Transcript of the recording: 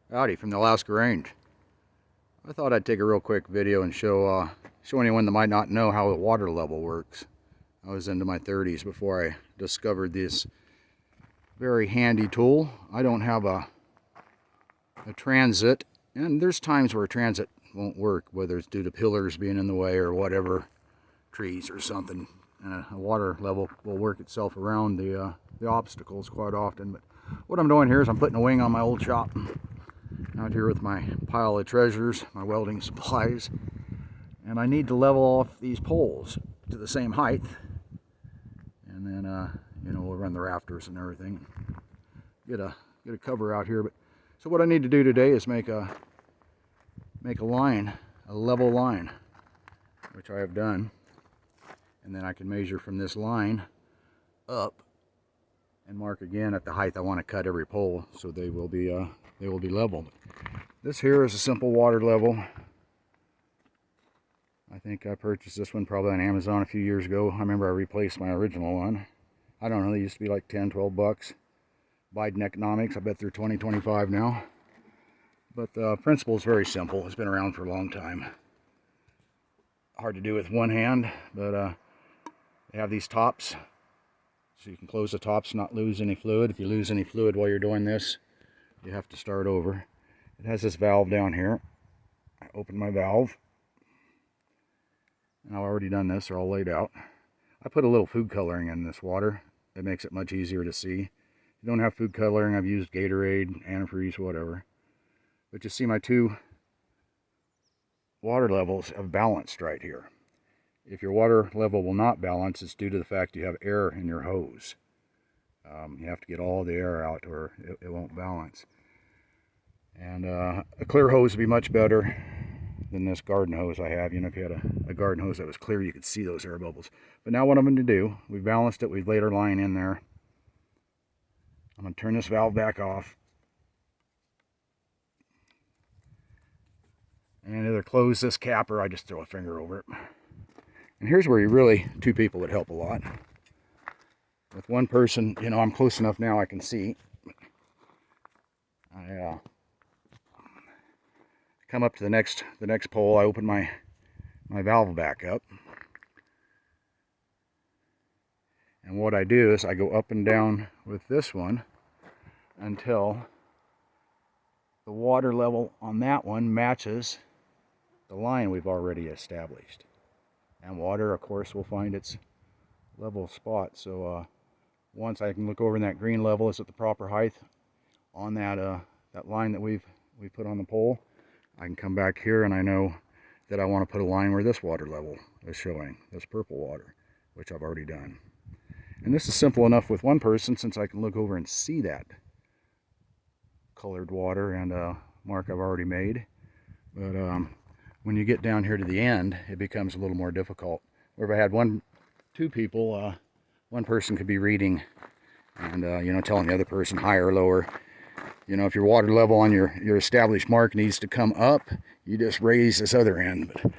Howdy from the Alaska Range. I thought I'd take a real quick video and show anyone that might not know how the water level works. I was into my 30s before I discovered this very handy tool. I don't have a transit, and there's times where a transit won't work, whether it's due to pillars being in the way or whatever, trees or something. And a water level will work itself around the obstacles quite often. But what I'm doing here is I'm putting a wing on my old shop. Out here with my pile of treasures, my welding supplies, and I need to level off these poles to the same height, and then we'll run the rafters and everything, get a cover out here. But so what I need to do today is make a line, a level line, which I have done, and then I can measure from this line up and mark again at the height I want to cut every pole, so they will be leveled. This here is a simple water level. I think I purchased this one probably on Amazon a few years ago. I remember I replaced my original one. I don't know, they used to be like 10, 12 bucks. Biden Economics, I bet they're 20, 25 now. But the principle is very simple. It's been around for a long time. Hard to do with one hand, but they have these tops, so you can close the tops, not lose any fluid. If you lose any fluid while you're doing this, you have to start over. It has this valve down here. I open my valve, and I've already done this. They're all laid out. I put a little food coloring in this water. It makes it much easier to see. If you don't have food coloring, I've used Gatorade, antifreeze, whatever. But you see my two water levels have balanced right here. If your water level will not balance, it's due to the fact you have air in your hose. You have to get all the air out or it won't balance. And a clear hose would be much better than this garden hose I have. You know, if you had a garden hose that was clear, you could see those air bubbles. But now what I'm going to do, we've balanced it, we've laid our line in there. I'm going to turn this valve back off. And either close this cap or I just throw a finger over it. And here's where you really, two people would help a lot. With one person, you know, I'm close enough now I can see. I come up to the next pole. I open my valve back up, and what I do is I go up and down with this one until the water level on that one matches the line we've already established. And water, of course, will find its level spot. So once I can look over in that green level is at the proper height on that line that we've put on the pole, I can come back here and I know that I want to put a line where this water level is showing, this purple water, which I've already done. And this is simple enough with one person, since I can look over and see that colored water and mark I've already made. But when you get down here to the end, it becomes a little more difficult. Where if I had two people, one person could be reading and telling the other person higher or lower. You know, if your water level on your established mark needs to come up, you just raise this other end. But